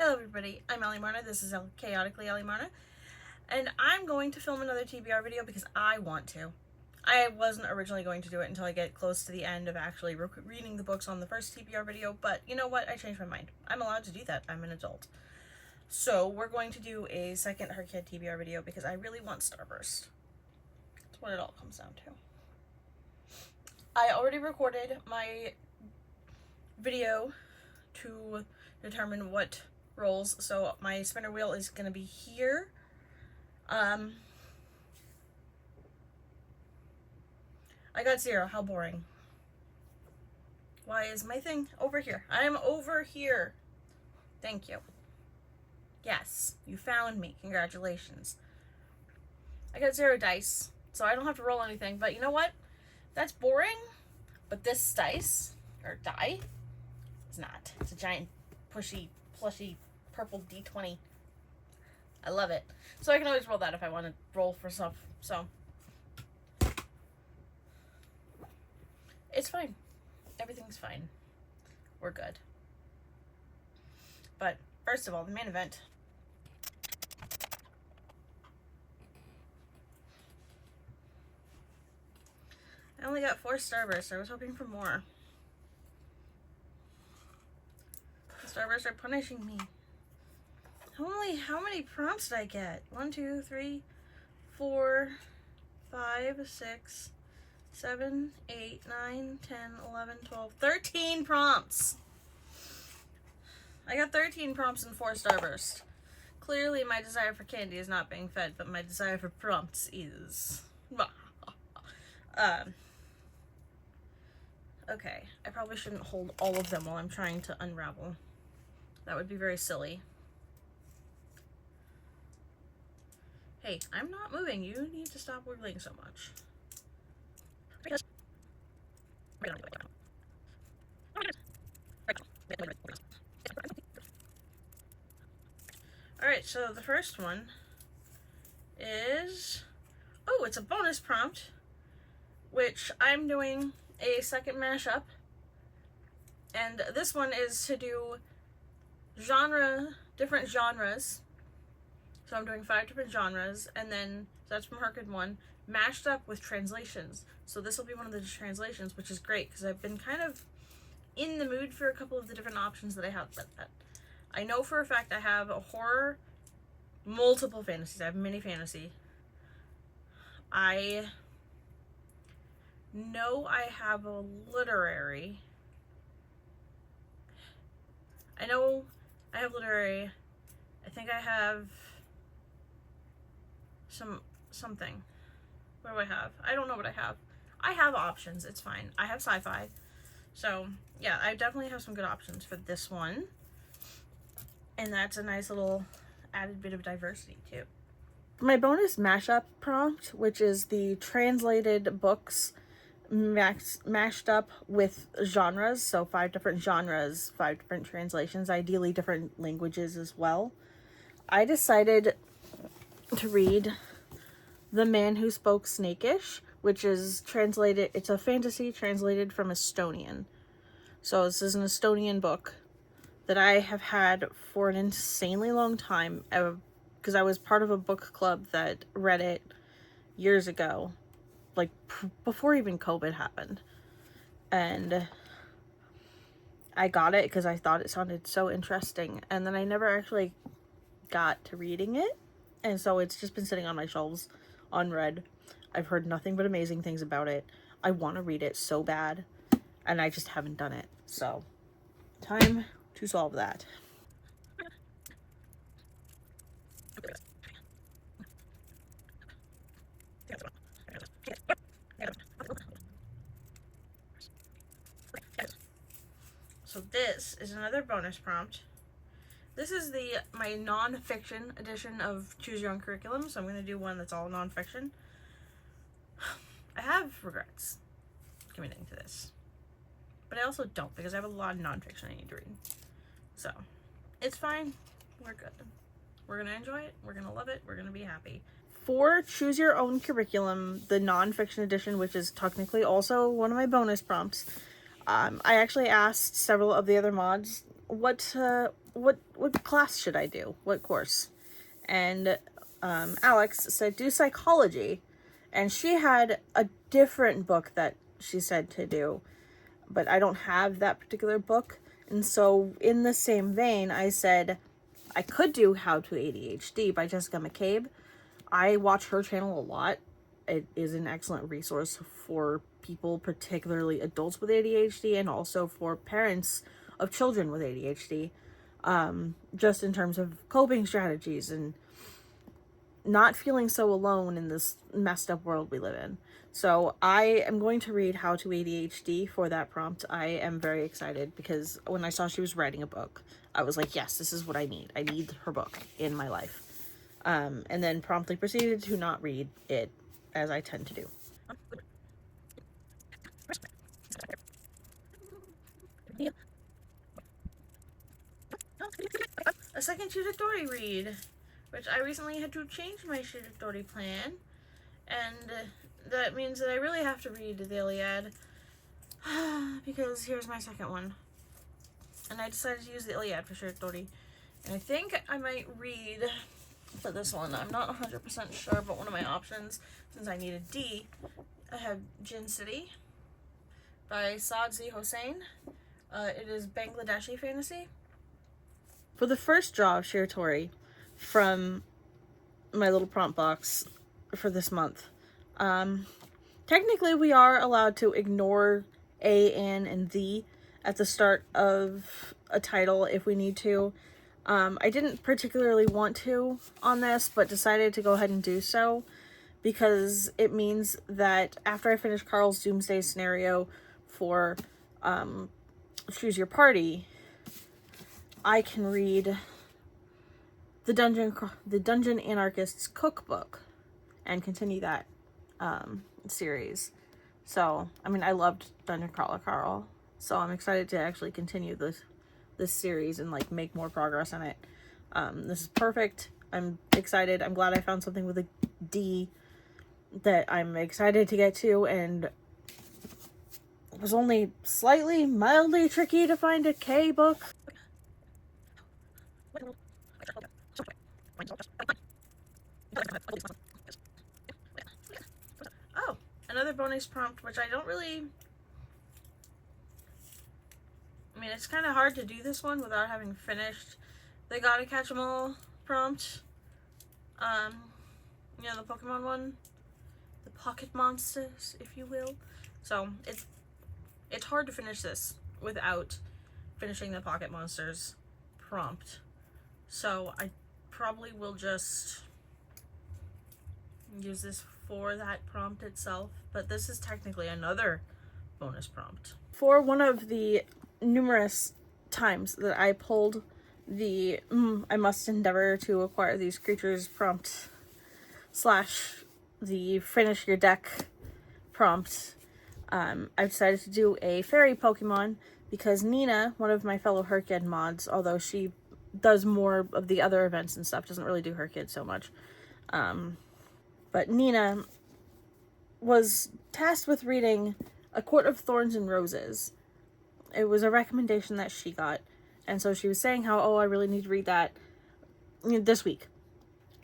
Hello everybody, I'm Ellie Marna, this is Chaotically Ellie Marna, and I'm going to film another TBR video because I want to. I wasn't originally going to do it until I get close to the end of actually reading the books on the first TBR video, but you know what, I changed my mind. I'm allowed to do that, I'm an adult. So we're going to do a second HRCYED TBR video because I really want Starburst. That's what it all comes down to. I already recorded my video to determine what rolls, so my spinner wheel is going to be here. I got 0. How boring. Why is my thing over here? I'm over here. Thank you. Yes, you found me. Congratulations. I got 0 dice, so I don't have to roll anything, but you know what? That's boring, but this dice, or die, is not. It's a giant, pushy, plushy, purple D20. I love it. So I can always roll that if I want to roll for stuff, so. It's fine. Everything's fine. We're good. But, first of all, the main event. I only got 4 Starbursts. I was hoping for more. The Starbursts are punishing me. How many prompts did I get? 1, 2, 3, 4, 5, 6, 7, 8, 9, 10, 11, 12, 13 prompts. I got 13 prompts and 4 Starbursts. Clearly my desire for candy is not being fed, but my desire for prompts is. Okay, I probably shouldn't hold all of them while I'm trying to unravel. That would be very silly. Hey, I'm not moving. You need to stop wiggling so much. Alright, so the first one is... Oh, it's a bonus prompt, which I'm doing a second mashup. And this one is to do different genres. So I'm doing 5 different genres, and then that's from HRCYED 1, mashed up with translations. So this will be one of the translations, which is great because I've been kind of in the mood for a couple of the different options that I have. I know for a fact I have a horror, multiple fantasies. I have mini fantasy. I know I have a literary. I know I have literary. I think I have something. What do I have? I don't know what I have. I have options. It's fine. I have sci-fi. So, yeah, I definitely have some good options for this one. And that's a nice little added bit of diversity, too. My bonus mashup prompt, which is the translated books mashed up with genres. So 5 different genres, 5 different translations, ideally different languages as well. I decided to read The Man Who Spoke Snakish, which is translated, it's a fantasy translated from Estonian. So this is an Estonian book that I have had for an insanely long time, because I was part of a book club that read it years ago, like before even COVID happened. And I got it because I thought it sounded so interesting, and then I never actually got to reading it, and so it's just been sitting on my shelves unread. I've heard nothing but amazing things about it. I want to read it so bad, and I just haven't done it. So, time to solve that. So this is another bonus prompt. This is my non-fiction edition of Choose Your Own Curriculum, so I'm going to do one that's all non-fiction. I have regrets committing to this, but I also don't, because I have a lot of non-fiction I need to read. So, it's fine. We're good. We're going to enjoy it. We're going to love it. We're going to be happy. For Choose Your Own Curriculum, the non-fiction edition, which is technically also one of my bonus prompts, I actually asked several of the other mods what what class should I do? What course? And Alex said, do psychology. And she had a different book that she said to do, but I don't have that particular book. And so in the same vein, I said, I could do How to ADHD by Jessica McCabe. I watch her channel a lot. It is an excellent resource for people, particularly adults with ADHD, and also for parents of children with ADHD, just in terms of coping strategies and not feeling so alone in this messed up world we live in. So I am going to read How to ADHD for that prompt. I am very excited because when I saw she was writing a book, I was like, yes, this is what I need. I need her book in my life. And then promptly proceeded to not read it, as I tend to do. A second Shiratori read, which I recently had to change my Shiratori plan, and that means that I really have to read the Iliad, because here's my second one. And I decided to use the Iliad for Shiratori, and I think I might read for this one. I'm not 100% sure, but one of my options, since I need a D, I have Jin City by Saad Z. Hossein. It is Bangladeshi fantasy. For the first draw of Shiratori from my little prompt box for this month, technically we are allowed to ignore A, An, and The at the start of a title if we need to. I didn't particularly want to on this, but decided to go ahead and do so because it means that after I finish Carl's Doomsday scenario for Choose Your Party, I can read the Dungeon Anarchist's Cookbook and continue that series. So, I mean, I loved Dungeon Crawler Carl, so I'm excited to actually continue this series and like make more progress on it. This is perfect. I'm excited. I'm glad I found something with a D that I'm excited to get to, and it was only mildly tricky to find a K book. Oh, another bonus prompt, which I don't really... I mean, it's kind of hard to do this one without having finished the Gotta Catch 'em All prompt. You know, the Pokemon one. The Pocket Monsters, if you will. So, it's hard to finish this without finishing the Pocket Monsters prompt. So, I probably will just use this for that prompt itself. But this is technically another bonus prompt. For one of the numerous times that I pulled the I must endeavor to acquire these creatures prompt / the finish your deck prompt, I decided to do a fairy Pokemon because Nina, one of my fellow HRCYED mods, although she does more of the other events and stuff, doesn't really do HRCYED so much, but Nina was tasked with reading A Court of Thorns and Roses. It was a recommendation that she got, and so she was saying how, oh, I really need to read that this week.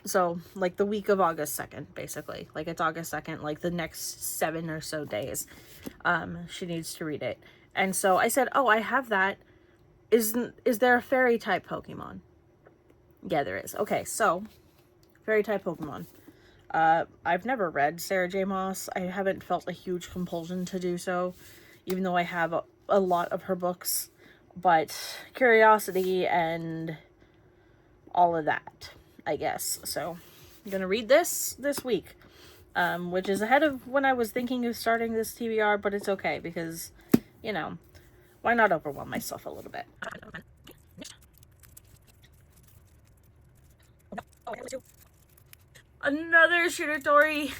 So, like, the week of August 2nd, basically. Like, it's August 2nd, like, the next 7 or so days, she needs to read it. And so I said, oh, I have that. Is there a fairy-type Pokemon? Yeah, there is. Okay, so, fairy-type Pokemon. I've never read Sarah J. Maas. I haven't felt a huge compulsion to do so, even though I have a lot of her books. But curiosity and all of that, I guess. So I'm gonna read this week, which is ahead of when I was thinking of starting this TBR, but it's okay because, you know, why not overwhelm myself a little bit? Another Shiratori.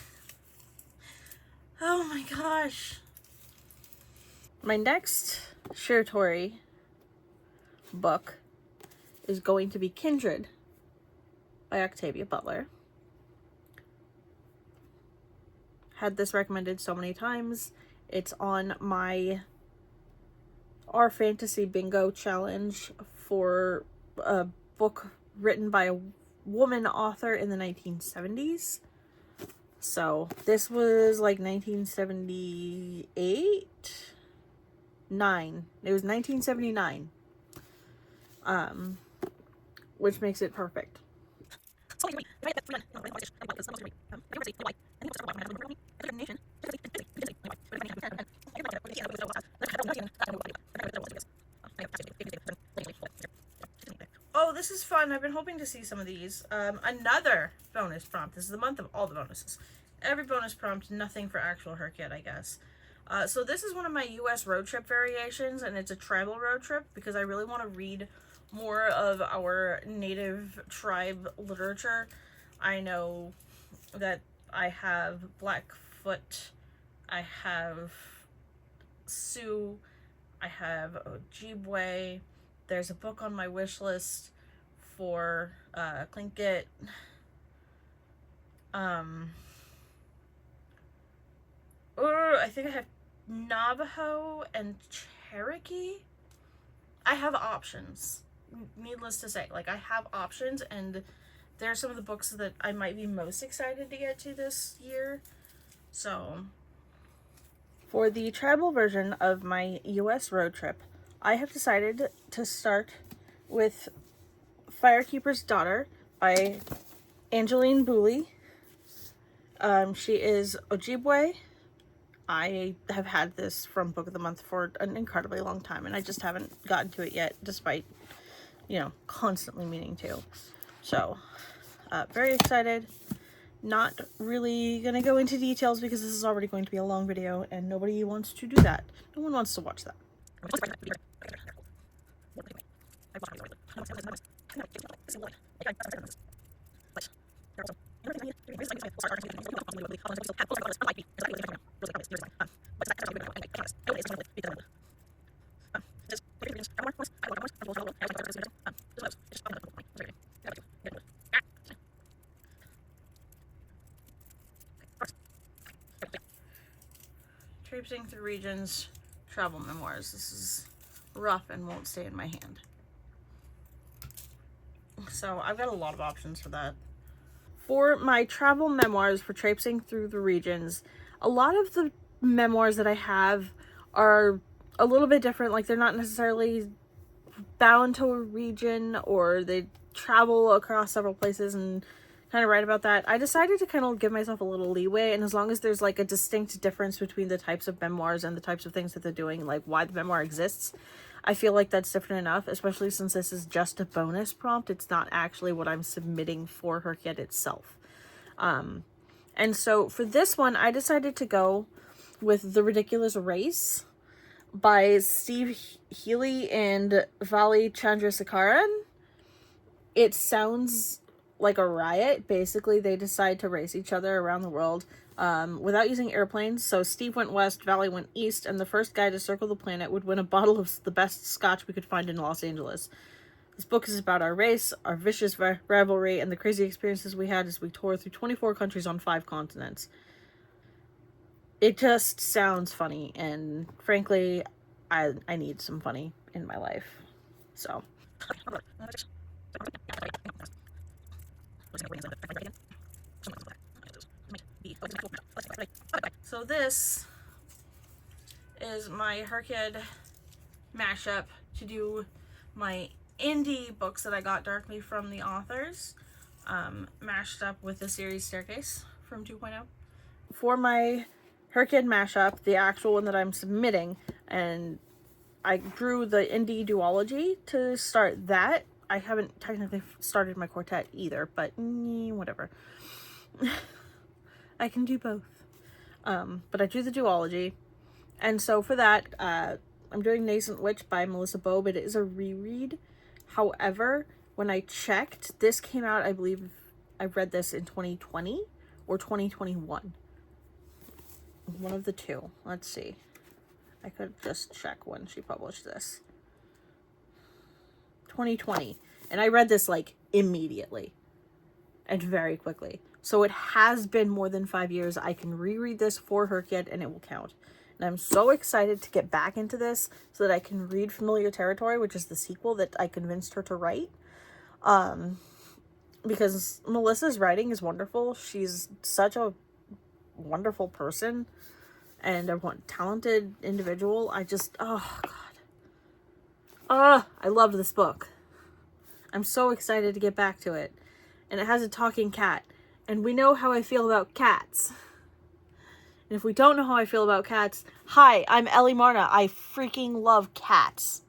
Oh my gosh. My next Shiratori book is going to be Kindred by Octavia Butler. Had this recommended so many times. It's on my Our Fantasy Bingo challenge for a book written by a woman author in the 1970s. So this was like 1978? 9. It was 1979. Which makes it perfect. Oh, this is fun. I've been hoping to see some of these. Another bonus prompt. This is the month of all the bonuses. Every bonus prompt, nothing for actual HRCYED, I guess. So this is one of my US road trip variations, and it's a tribal road trip because I really want to read more of our native tribe literature. I know that I have Blackfoot, I have Sioux, I have Ojibwe. There's a book on my wish list for Tlingit. I think I have Navajo and Cherokee. I have options. Needless to say, like, I have options, and they're some of the books that I might be most excited to get to this year. So, for the tribal version of my US road trip, I have decided to start with Firekeeper's Daughter by Angeline Booley. She is Ojibwe. I have had this from Book of the Month for an incredibly long time, and I just haven't gotten to it yet, despite, you know, constantly meaning to. So, very excited. Not really going to go into details because this is already going to be a long video, and nobody wants to do that. No one wants to watch that. Traipsing Through Regions, Travel Memoirs. This is rough and won't stay in my hand. So I've got a lot of options for that. For my travel memoirs for Traipsing Through the Regions, a lot of the memoirs that I have are a little bit different. Like, they're not necessarily bound to a region, or they travel across several places and kind of write about that. I decided to kind of give myself a little leeway, and as long as there's like a distinct difference between the types of memoirs and the types of things that they're doing, like why the memoir exists, I feel like that's different enough, especially since this is just a bonus prompt. It's not actually what I'm submitting for HRCYED itself. And so for this one, I decided to go with The Ridiculous Race by Steve Healy and Vali Chandrasekaran. It sounds like a riot. Basically, they decide to race each other around the world without using airplanes. So Steve went west, Valley went east, and the first guy to circle the planet would win a bottle of the best scotch we could find in Los Angeles. This book is about our race, our vicious rivalry, and the crazy experiences we had as we toured through 24 countries on 5 continents. It just sounds funny, and frankly, I need some funny in my life. So. So this is my HRCYED mashup to do my indie books that I got directly from the authors, mashed up with the series Staircase from 2.0. For my HRCYED mashup, the actual one that I'm submitting, and I drew the indie duology to start that. I haven't technically started my quartet either, but whatever. I can do both. But I drew the duology. And so for that, I'm doing Nascent Witch by Melissa Bobe. It is a reread. However, when I checked, this came out, I believe I read this in 2020 or 2021. One of the two. Let's see. I could just check when she published this. 2020. And I read this like immediately and very quickly. So it has been more than 5 years. I can reread this for HRCYED and it will count. And I'm so excited to get back into this so that I can read Familiar Territory, which is the sequel that I convinced her to write. Because Melissa's writing is wonderful. She's such a wonderful person and a talented individual. I just, oh God. I loved this book. I'm so excited to get back to it. And it has a talking cat. And we know how I feel about cats. And if we don't know how I feel about cats, hi, I'm Ellie Marna. I freaking love cats.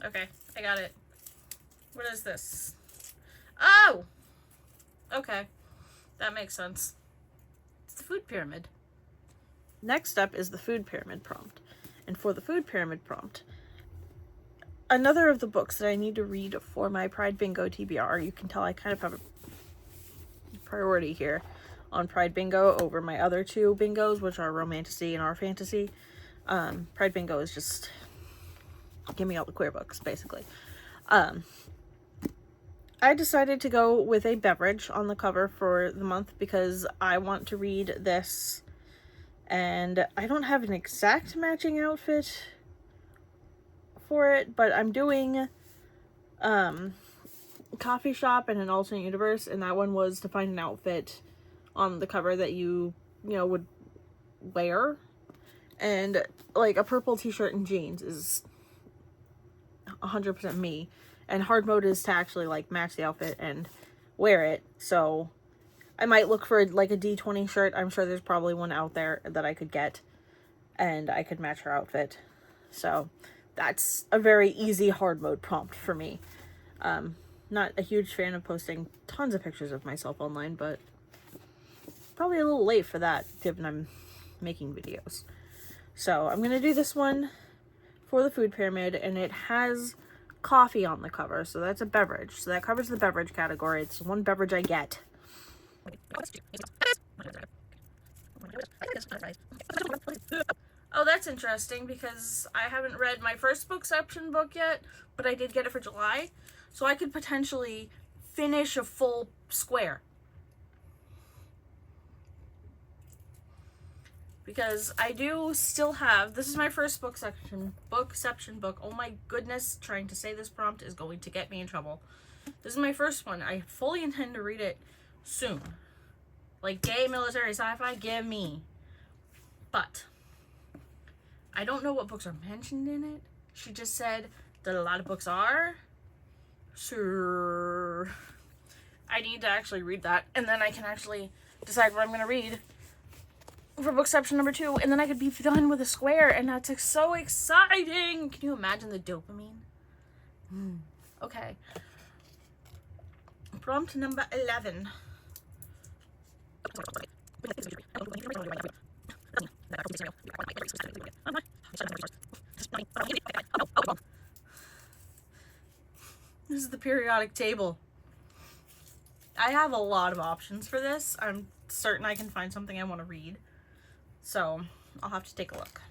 Okay, I got it. What is this? Oh! Okay, that makes sense. It's the food pyramid. Next up is the food pyramid prompt. And for the food pyramid prompt, another of the books that I need to read for my Pride Bingo TBR, you can tell I kind of have a priority here on Pride Bingo over my other two bingos, which are Romantasy and Our Fantasy. Pride Bingo is just, give me all the queer books, basically. I decided to go with a beverage on the cover for the month because I want to read this, and I don't have an exact matching outfit for it, but I'm doing Coffee Shop and an alternate universe, and that one was to find an outfit on the cover that you would wear, and like a purple t-shirt and jeans is 100% me, and hard mode is to actually like match the outfit and wear it. So I might look for like a D20 shirt. I'm sure there's probably one out there that I could get and I could match her outfit. So that's a very easy hard mode prompt for me. Not a huge fan of posting tons of pictures of myself online, but probably a little late for that given I'm making videos. So I'm gonna do this one for the food pyramid, and it has coffee on the cover, so that's a beverage. So that covers the beverage category. It's one beverage I get. Oh, that's interesting because I haven't read my first Bookception book yet, but I did get it for July, so I could potentially finish a full square. Because I do still have, this is my first Bookception book. Oh my goodness, trying to say this prompt is going to get me in trouble. This is my first one. I fully intend to read it soon. Like gay military sci-fi, give me. But I don't know what books are mentioned in it. She just said that a lot of books are. Sure. I need to actually read that, and then I can actually decide what I'm going to read for Bookception number 2, and then I could be done with a square, and that's so exciting. Can you imagine the dopamine? Okay. Prompt number 11. This is the periodic table. I have a lot of options for this. I'm certain I can find something I want to read. So I'll have to take a look.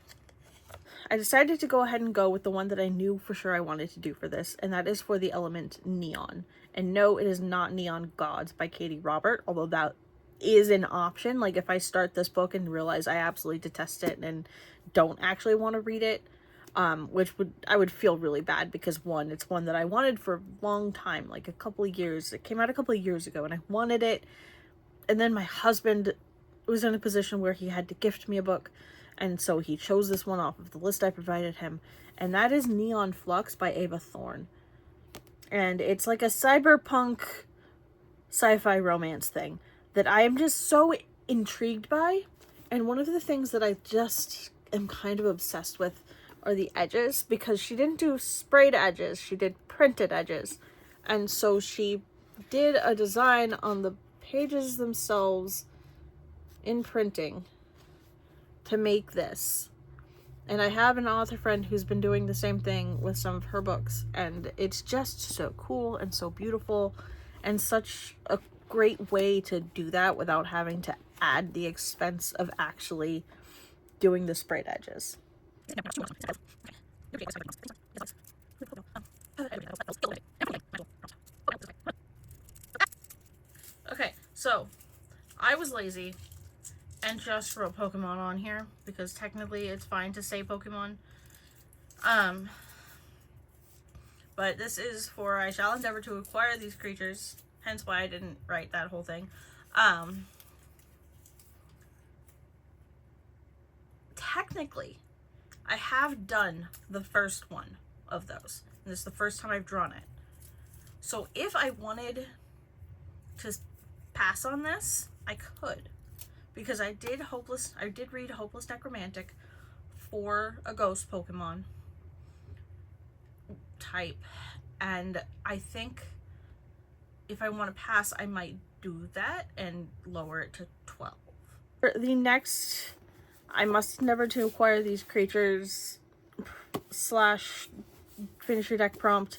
I decided to go ahead and go with the one that I knew for sure I wanted to do for this, and that is for the element neon. And no, it is not Neon Gods by Katie Robert, although that is an option. Like if I start this book and realize I absolutely detest it and don't actually want to read it, I would feel really bad because one, it's one that I wanted for a long time, like a couple of years. It came out a couple of years ago and I wanted it. And then my husband was in a position where he had to gift me a book, and so he chose this one off of the list I provided him, and that is Neon Flux by Ava Thorne. And it's like a cyberpunk sci-fi romance thing that I am just so intrigued by. And one of the things that I just am kind of obsessed with are the edges, because she didn't do sprayed edges, she did printed edges. And so she did a design on the pages themselves in printing to make this. And I have an author friend who's been doing the same thing with some of her books, and it's just so cool and so beautiful and such a great way to do that without having to add the expense of actually doing the sprayed edges. Okay, so I was lazy and just wrote Pokemon on here because technically it's fine to say Pokemon. But this is for I shall endeavor to acquire these creatures, hence why I didn't write that whole thing. Technically, I have done the first one of those. And this is the first time I've drawn it. So if I wanted to pass on this, I could. Because I did read Hopeless Necromantic for a ghost Pokemon type. And I think if I want to pass, I might do that and lower it to 12. For the next, I must endeavor to acquire these creatures / finish your deck prompt.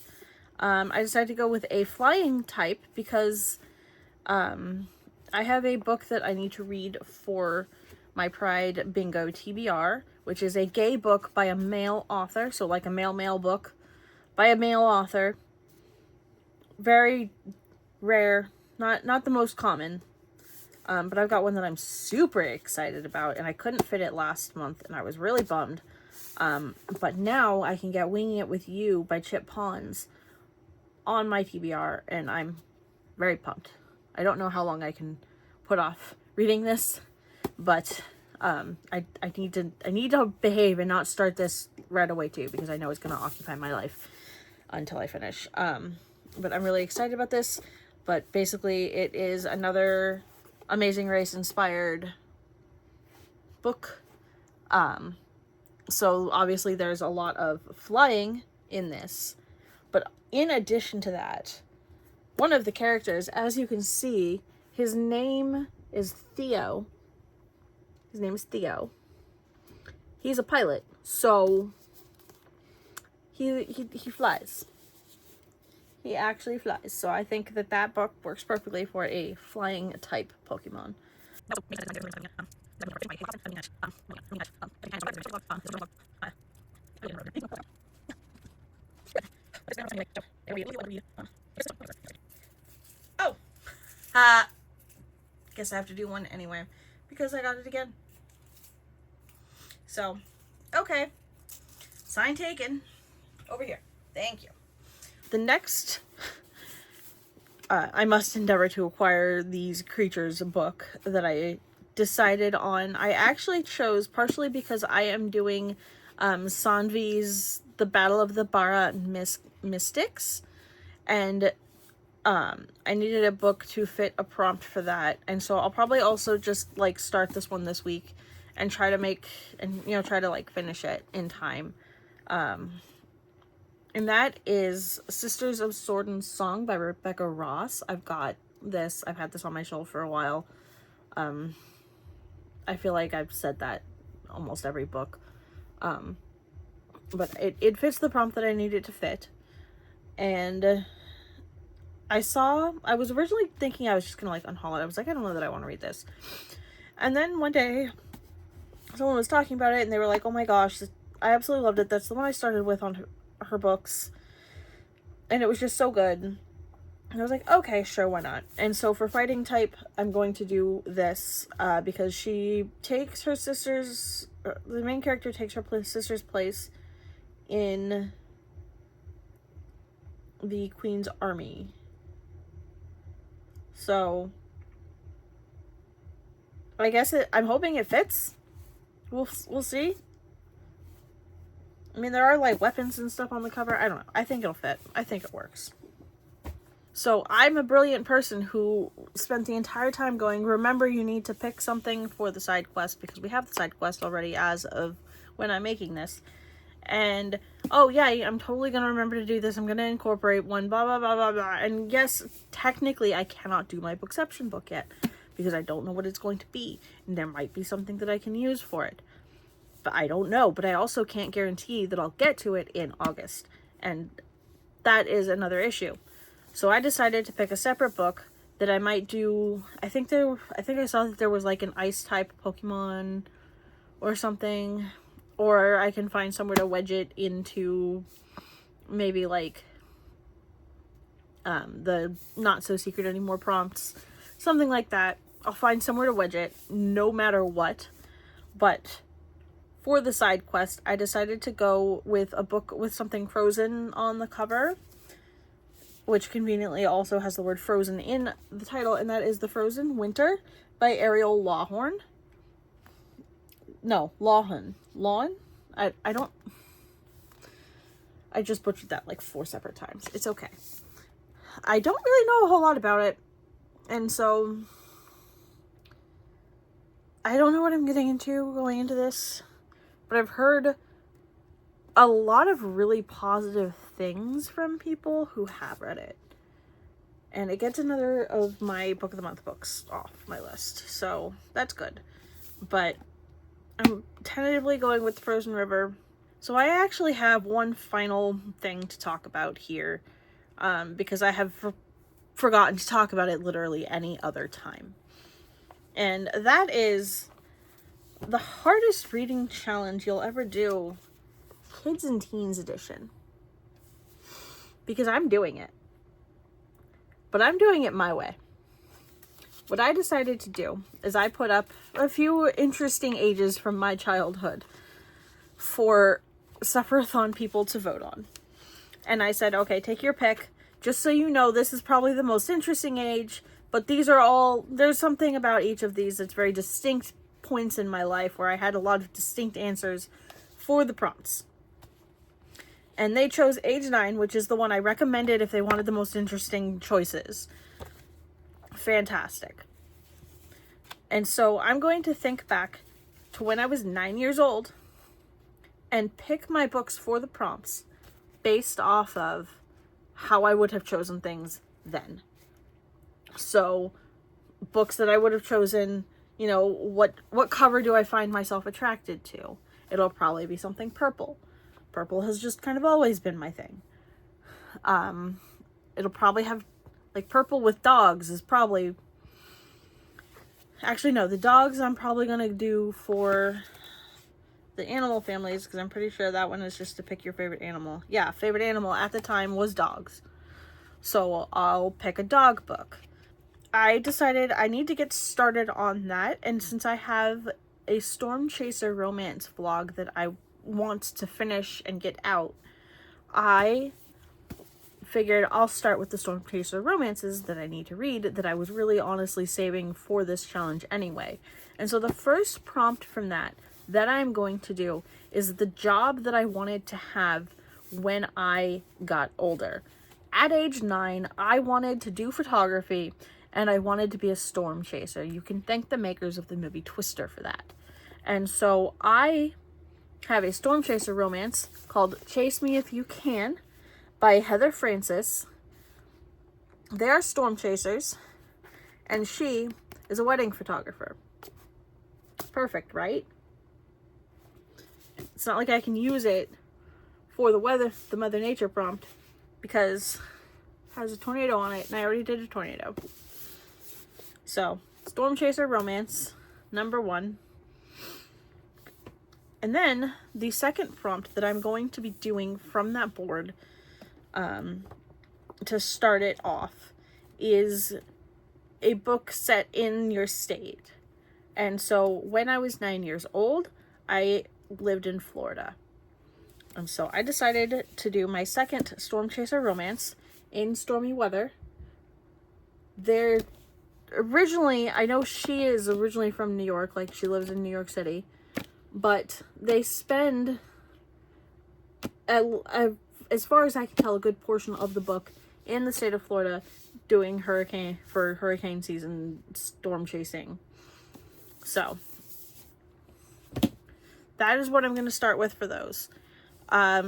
I decided to go with a flying type because I have a book that I need to read for my Pride Bingo TBR, which is a gay book by a male author, so like a male book by a male author. Very rare, not the most common, but I've got one that I'm super excited about, and I couldn't fit it last month, and I was really bummed. But now I can get Winging It With You by Chip Pons on my TBR, and I'm very pumped. I don't know how long I can put off reading this, but I need to behave and not start this right away too, because I know it's going to occupy my life until I finish. But I'm really excited about this. But basically, it is another Amazing Race inspired book. So obviously there's a lot of flying in this, but in addition to that, one of the characters, as you can see, his name is Theo. His name is Theo. He's a pilot, so he flies. He actually flies. So I think that book works perfectly for a flying type Pokemon. Oh, guess I have to do one anyway because I got it again. So, okay, sign taken. Over here. Thank you. The next, I must endeavor to acquire these creatures book that I decided on. I actually chose partially because I am doing Sanvi's The Battle of the Bara Mystics, and I needed a book to fit a prompt for that, and so I'll probably also just like start this one this week and try to like finish it in time. And that is Sisters of Sword and Song by Rebecca Ross. I've got this. I've had this on my shelf for a while. I feel like I've said that almost every book. But it fits the prompt that I need it to fit. And I was originally thinking I was just going to like unhaul it. I was like, I don't know that I want to read this. And then one day, someone was talking about it and they were like, oh my gosh, I absolutely loved it. That's the one I started with on her books, and it was just so good, and I was like, okay, sure, why not? And so for fighting type, I'm going to do this because she takes her sister's, the main character takes her sister's place in the Queen's army. So I guess I'm hoping it fits. We'll see. I mean, there are like weapons and stuff on the cover. I don't know. I think it'll fit. I think it works. So I'm a brilliant person who spent the entire time going, remember, you need to pick something for the side quest because we have the side quest already as of when I'm making this. And, oh yeah, I'm totally going to remember to do this. I'm going to incorporate one, blah, blah, blah, blah, blah. And yes, technically I cannot do my Bookception book yet because I don't know what it's going to be. And there might be something that I can use for it. But I don't know. But I also can't guarantee that I'll get to it in August. And that is another issue. So I decided to pick a separate book that I might do. I think I saw that there was like an ice type Pokemon or something. or I can find somewhere to wedge it into maybe like the not so secret anymore prompts, something like that. I'll find somewhere to wedge it no matter what. But for the side quest, I decided to go with a book with something frozen on the cover, which conveniently also has the word frozen in the title, and that is The Frozen Winter by Ariel Lawhorn. No, Lawhon. Lawn? I just butchered that like 4 separate times. It's okay. I don't really know a whole lot about it, and so I don't know what I'm getting into going into this, but I've heard a lot of really positive things from people who have read it, and it gets another of my Book of the Month books off my list, so that's good. But I'm tentatively going with Frozen River. So I actually have one final thing to talk about here, because I have forgotten to talk about it literally any other time. And that is the hardest reading challenge you'll ever do, Kids and Teens Edition. Because I'm doing it. But I'm doing it my way. What I decided to do is I put up a few interesting ages from my childhood for Suffer-a-thon people to vote on. And I said, okay, take your pick. Just so you know, this is probably the most interesting age, but these are all, there's something about each of these that's very distinct points in my life where I had a lot of distinct answers for the prompts. And they chose age 9, which is the one I recommended if they wanted the most interesting choices. Fantastic. And so I'm going to think back to when I was 9 years old and pick my books for the prompts based off of how I would have chosen things then. So books that I would have chosen, you know, what cover do I find myself attracted to? It'll probably be something purple. Purple has just kind of always been my thing. It'll probably have, like, purple with dogs is probably... Actually, no, the dogs I'm probably going to do for the animal families, because I'm pretty sure that one is just to pick your favorite animal. Yeah, favorite animal at the time was dogs. So I'll pick a dog book. I decided I need to get started on that, and since I have a Storm Chaser romance vlog that I want to finish and get out, I figured I'll start with the Storm Chaser romances that I need to read that I was really honestly saving for this challenge anyway. And so the first prompt from that I'm going to do is the job that I wanted to have when I got older. At age 9, I wanted to do photography and I wanted to be a storm chaser. You can thank the makers of the movie Twister for that. And so I have a storm chaser romance called Chase Me If You Can by Heather Francis. They are storm chasers and she is a wedding photographer. Perfect, right? It's not like I can use it for the Mother Nature prompt because it has a tornado on it and I already did a tornado. So, Storm Chaser romance, number 1. And then the second prompt that I'm going to be doing from that board to start it off is a book set in your state. And so when I was 9 years old, I lived in Florida. And so I decided to do my second Storm Chaser romance in stormy weather. They're originally, I know she is originally from New York, like she lives in New York City, but they spend, as far as I can tell, a good portion of the book in the state of Florida doing hurricane season storm chasing. So that is what I'm going to start with for those. I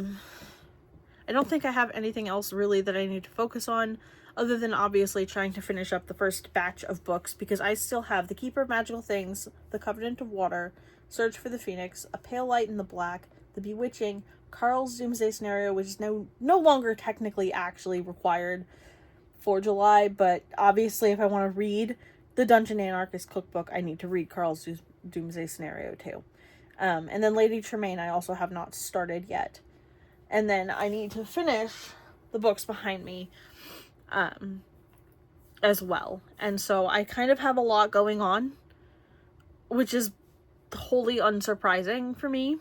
don't think I have anything else really that I need to focus on other than obviously trying to finish up the first batch of books because I still have The Keeper of Magical Things, The Covenant of Water, Search for the Phoenix, A Pale Light in the Black, The Bewitching, Carl's Doomsday Scenario, which is no longer technically actually required for July, but obviously if I want to read the Dungeon Anarchist cookbook, I need to read Carl's Doomsday Scenario too. And then Lady Tremaine I also have not started yet. And then I need to finish the books behind me as well. And so I kind of have a lot going on, which is wholly unsurprising for me.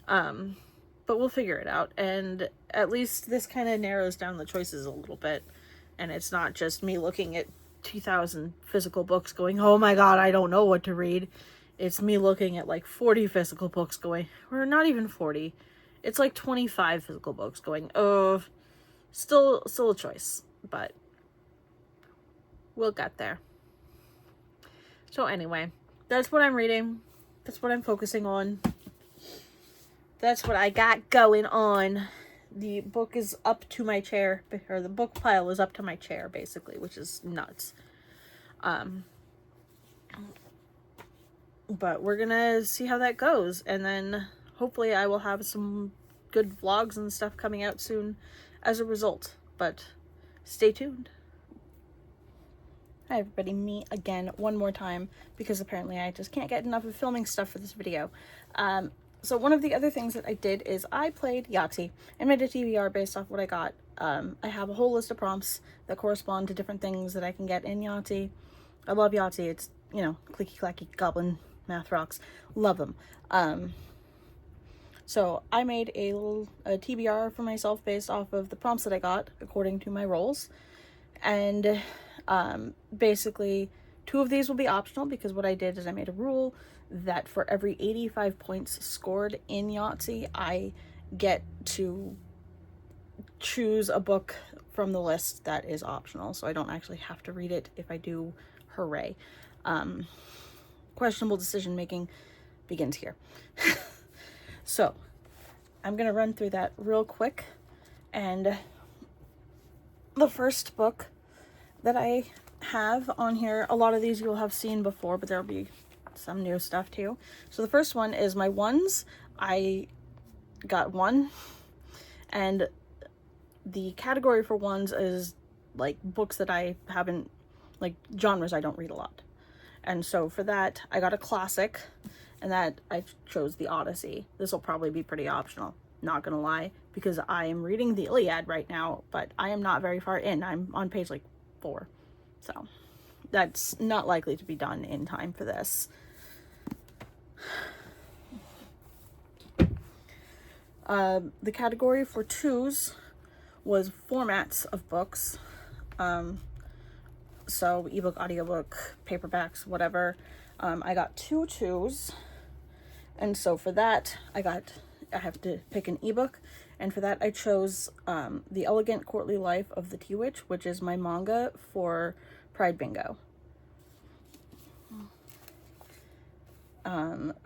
But we'll figure it out. And at least this kind of narrows down the choices a little bit. And it's not just me looking at 2,000 physical books going, oh my god, I don't know what to read. It's me looking at like 40 physical books going, or not even 40. It's like 25 physical books going, oh, still a choice. But we'll get there. So anyway, that's what I'm reading. That's what I'm focusing on. That's what I got going on. The book is up to my chair, or the book pile is up to my chair, basically, which is nuts. But we're gonna see how that goes, and then hopefully I will have some good vlogs and stuff coming out soon as a result. But stay tuned. Hi everybody, me again one more time, because apparently I just can't get enough of filming stuff for this video. So one of the other things that I did is I played Yahtzee and made a TBR based off what I got. I have a whole list of prompts that correspond to different things that I can get in Yahtzee. I love Yahtzee. It's, you know, clicky clacky goblin math rocks. Love them. So I made a TBR for myself based off of the prompts that I got according to my rolls. And basically 2 of these will be optional, because what I did is I made a rule that for every 85 points scored in Yahtzee, I get to choose a book from the list that is optional, so I don't actually have to read it. If I do, hooray. Questionable decision making begins here. So I'm gonna run through that real quick, and the first book that I have on here, a lot of these you'll have seen before, but there'll be some new stuff too. So the first one is my ones. I got 1, and the category for ones is like books that I haven't, like genres I don't read a lot. And so for that I got a classic, and that I chose the Odyssey. This will probably be pretty optional, not gonna lie, because I am reading the Iliad right now, but I am not very far in. I'm on page like 4, so that's not likely to be done in time for this. The category for 2s was formats of books. So ebook, audiobook, paperbacks, whatever. I got 2 2s, and so for that I have to pick an ebook, and for that I chose The Elegant Courtly Life of the Tea Witch, which is my manga for Pride Bingo.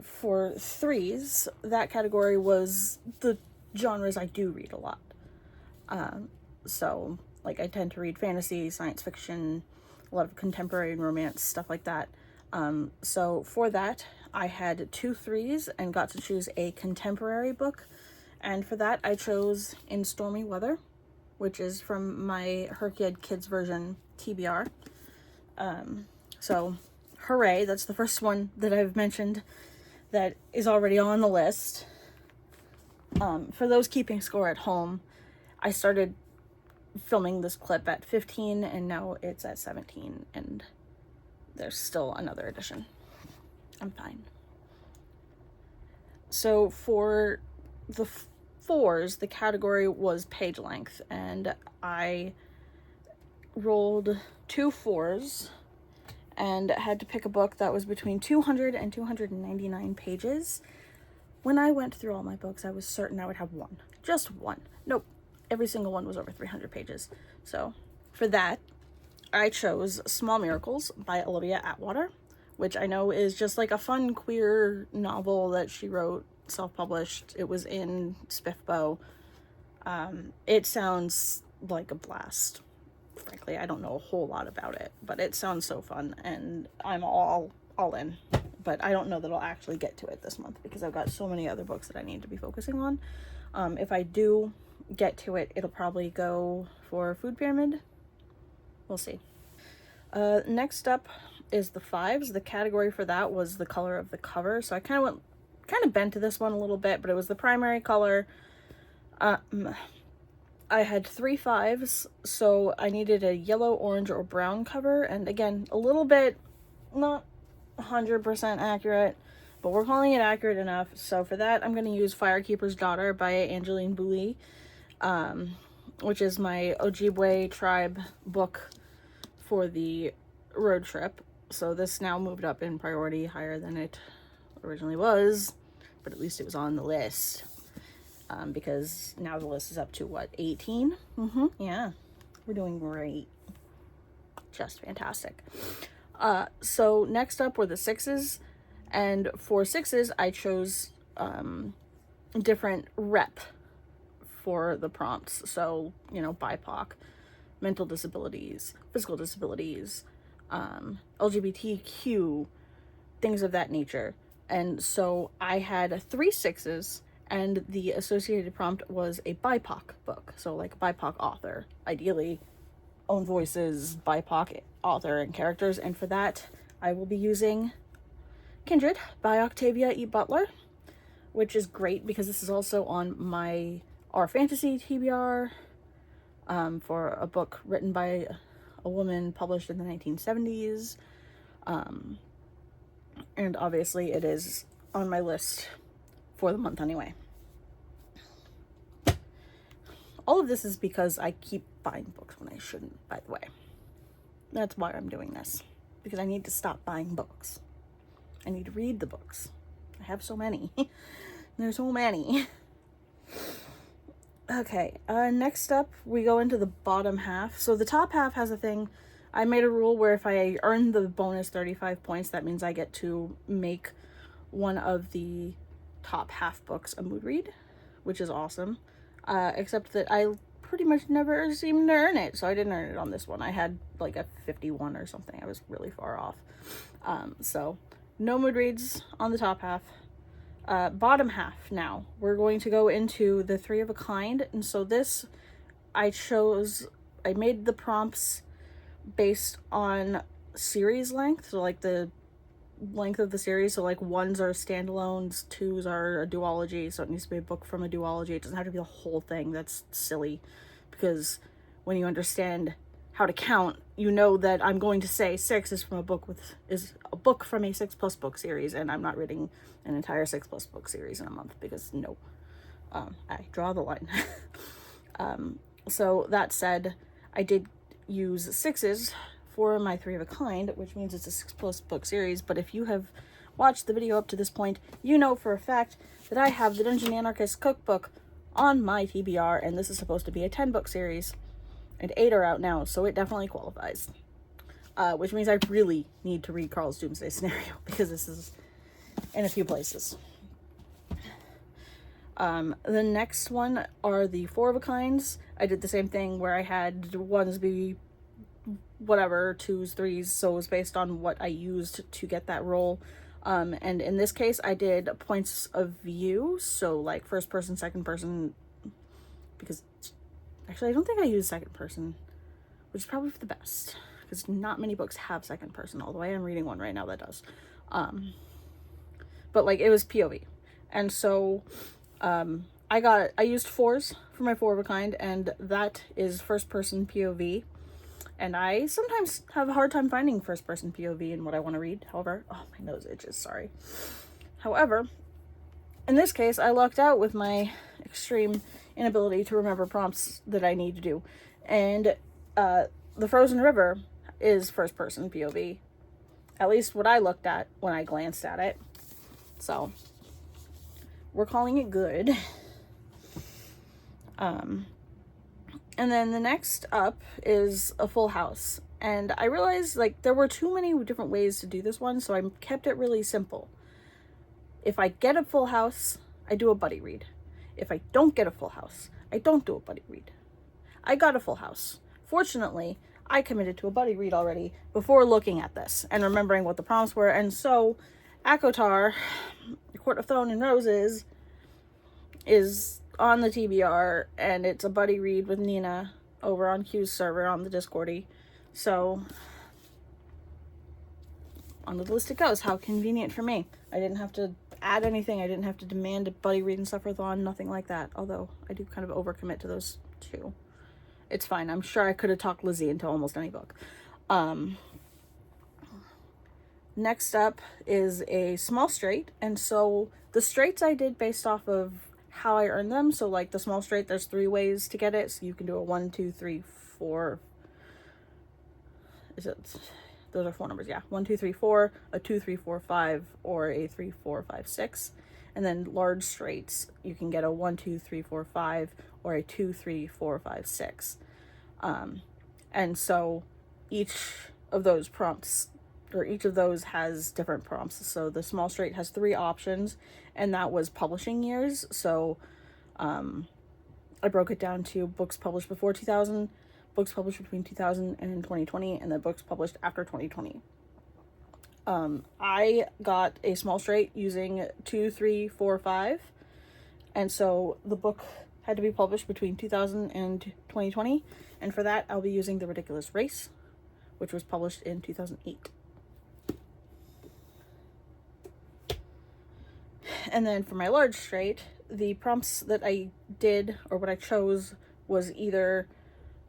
For 3s, that category was the genres I do read a lot. So like I tend to read fantasy, science fiction, a lot of contemporary and romance, stuff like that. So for that I had 2 3s and got to choose a contemporary book, and for that I chose In Stormy Weather, which is from my HRCYED Kids version TBR. So hooray, that's the first one that I've mentioned that is already on the list. For those keeping score at home, I started filming this clip at 15 and now it's at 17, and there's still another edition. I'm fine. So for the 4s, the category was page length, and I rolled 2 4s and had to pick a book that was between 200 and 299 pages. When I went through all my books, I was certain I would have 1. Just 1. Nope. Every single one was over 300 pages. So for that, I chose Small Miracles by Olivia Atwater, which I know is just like a fun queer novel that she wrote, self-published. It was in SPIFBO. It sounds like a blast. Frankly, I don't know a whole lot about it, but it sounds so fun, and I'm all in. But I don't know that I'll actually get to it this month, because I've got so many other books that I need to be focusing on. If I do get to it, it'll probably go for Food Pyramid. We'll see. Next up is the 5s. The category for that was the color of the cover, so I kind of went kind of bent to this one a little bit, but it was the primary color. I had 3 5s, so I needed a yellow, orange, or brown cover. And again, a little bit not 100% accurate, but we're calling it accurate enough. So for that, I'm going to use Firekeeper's Daughter by Angeline Booley, which is my Ojibwe tribe book for the road trip. So this now moved up in priority higher than it originally was, but at least it was on the list, because now the list is up to what, 18? Yeah, we're doing great. Just fantastic. So next up were the 6s, and for 6s I chose different rep for the prompts. So, you know, BIPOC, mental disabilities, physical disabilities, LGBTQ, things of that nature. And so I had 3 6s, and the associated prompt was a BIPOC book. So like a BIPOC author, ideally own voices, BIPOC author and characters. And for that, I will be using Kindred by Octavia E. Butler, which is great because this is also on my our fantasy TBR, for a book written by a woman published in the 1970s. And obviously it is on my list for the month anyway. All of this is because I keep buying books when I shouldn't, by the way. That's why I'm doing this. Because I need to stop buying books. I need to read the books. I have so many. There's so many. Okay, next up we go into the bottom half. So the top half has a thing. I made a rule where if I earn the bonus 35 points, that means I get to make one of the top half books a mood read, which is awesome. Except that I pretty much never seemed to earn it, so I didn't earn it on this one. I had like a 51 or something. I was really far off. So no mood reads on the top half. Bottom half now. We're going to go into the 3 of a kind. And so this, I made the prompts based on series length. So like the length of the series. So like 1s are standalones, 2s are a duology. So it needs to be a book from a duology. It doesn't have to be the whole thing. That's silly. Because when you understand how to count, you know that I'm going to say 6 is from a book from a 6+ book series, and I'm not reading an entire 6+ book series in a month, because no, I draw the line. So that said, I did use 6s for my 3 of a kind, which means it's a 6+ book series. But if you have watched the video up to this point, you know for a fact that I have the Dungeon Anarchist cookbook on my TBR, and this is supposed to be a 10-book series. And 8 are out now, so it definitely qualifies. Which means I really need to read Carl's Doomsday Scenario, because this is in a few places. The next one are the 4 of a kinds. I did the same thing where I had 1s be whatever, 2s, 3s, so it was based on what I used to get that roll. And in this case, I did points of view, so like first person, second person, because actually, I don't think I use second person, which is probably for the best, because not many books have second person, although I am reading one right now that does. But like, it was POV. And so I used 4s for my 4 of a kind, and that is first person POV. And I sometimes have a hard time finding first person POV in what I want to read. However, oh, my nose itches, sorry. However, in this case, I lucked out with my extreme inability to remember prompts that I need to do. And the Frozen River is first person POV. At least what I looked at when I glanced at it. So we're calling it good. And then the next up is a full house. And I realized like there were too many different ways to do this one, so I kept it really simple. If I get a full house, I do a buddy read. If I don't get a full house, I don't do a buddy read. I got a full house. Fortunately, I committed to a buddy read already before looking at this and remembering what the prompts were. And so Akotar, Court of Thorn and Roses, is on the TBR, and it's a buddy read with Nina over on Q's server on the Discordy. So on the list it goes. How convenient for me. I didn't have to add anything. I didn't have to demand a buddy read and suffer-thon, nothing like that. Although I do kind of overcommit to those two. It's fine. I'm sure I could have talked Lizzie into almost any book. Next up is a small straight. And so the straights I did based off of how I earned them. So like the small straight, there's 3 ways to get it. So you can do a 1, 2, 3, 4. Those are 4 numbers, yeah. 1, 2, 3, 4, a 2, 3, 4, 5, or a 3, 4, 5, 6. And then large straights, you can get a 1, 2, 3, 4, 5, or a 2, 3, 4, 5, 6. And so each of those prompts, or each of those has different prompts. So the small straight has 3 options, and that was publishing years. So I broke it down to books published before 2000, books published between 2000 and 2020, and then books published after 2020. I got a small straight using 2, 3, 4, 5. And so the book had to be published between 2000 and 2020. And for that, I'll be using The Ridiculous Race, which was published in 2008. And then for my large straight, the prompts that I did, or what I chose, was either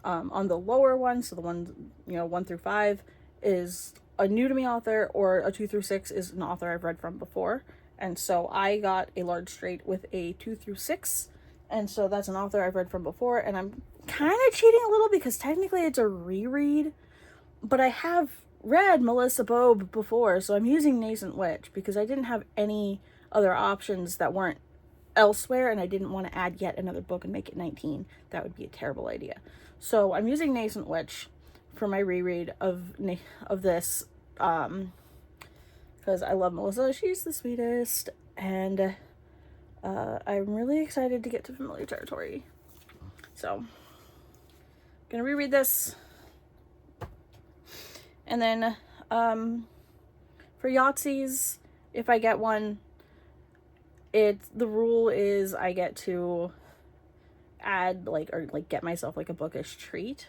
on the lower one, so the ones, 1 through 5, is a new to me author, or a 2 through 6 is an author I've read from before. And so I got a large straight with a 2 through 6, and so that's an author I've read from before, and I'm kind of cheating a little because technically it's a reread, but I have read Melissa Bobe before, so I'm using Nascent Witch because I didn't have any other options that weren't elsewhere, and I didn't want to add yet another book and make it 19. That would be a terrible idea. So I'm using Nascent Witch for my reread of this, because I love Melissa. She's the sweetest, and I'm really excited to get to familiar territory. So gonna reread this, and then for Yahtzees, if I get one, the rule is I get to add or get myself like a bookish treat,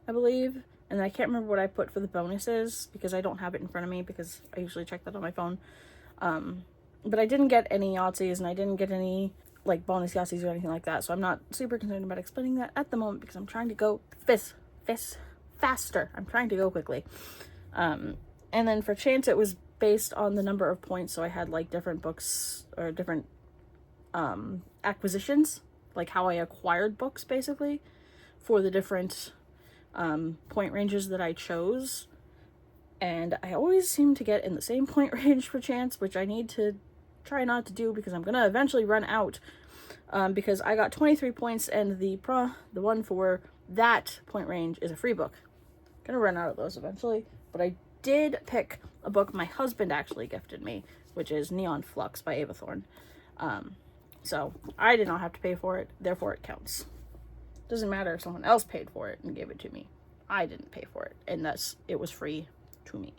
I believe. And I can't remember what I put for the bonuses because I don't have it in front of me because I usually check that on my phone. But I didn't get any Yahtzees, and I didn't get any like bonus Yahtzees or anything like that. So I'm not super concerned about explaining that at the moment because I'm trying to go faster. I'm trying to go quickly. And then for chance, it was based on the number of points. So I had like different books or different acquisitions, like how I acquired books basically for the different point ranges that I chose. And I always seem to get in the same point range for chance, which I need to try not to do because I'm gonna eventually run out, because I got 23 points and the one for that point range is a free book. I'm gonna run out of those eventually, but I did pick a book my husband actually gifted me, which is Neon Flux by Ava Thorne. So I did not have to pay for it, therefore it counts. Doesn't matter if someone else paid for it and gave it to me. I didn't pay for it, and thus it was free to me.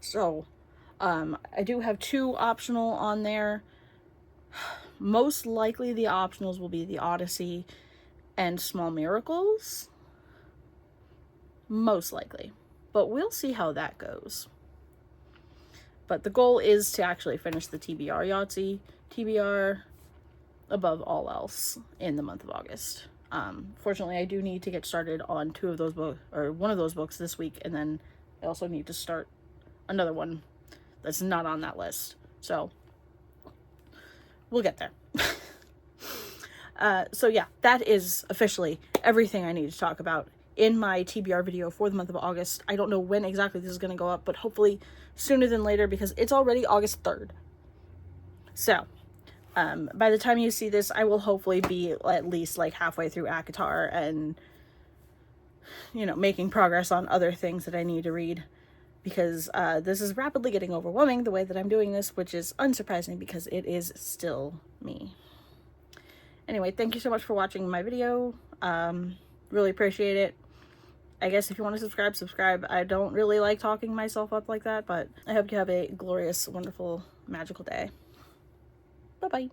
So I do have 2 optional on there. Most likely the optionals will be the Odyssey and Small Miracles. Most likely. But we'll see how that goes. But the goal is to actually finish the TBR Yahtzee TBR above all else in the month of August. Fortunately, I do need to get started on 2 of those books, or 1 of those books this week, and then I also need to start another one that's not on that list. So we'll get there. So yeah, that is officially everything I need to talk about in my TBR video for the month of August. I don't know when exactly this is going to go up, but hopefully sooner than later because it's already August 3rd. So by the time you see this, I will hopefully be at least like halfway through ACOTAR and, making progress on other things that I need to read, because this is rapidly getting overwhelming the way that I'm doing this, which is unsurprising because it is still me. Anyway, thank you so much for watching my video. Really appreciate it. I guess if you want to subscribe. I don't really like talking myself up like that, but I hope you have a glorious, wonderful, magical day. Bye-bye.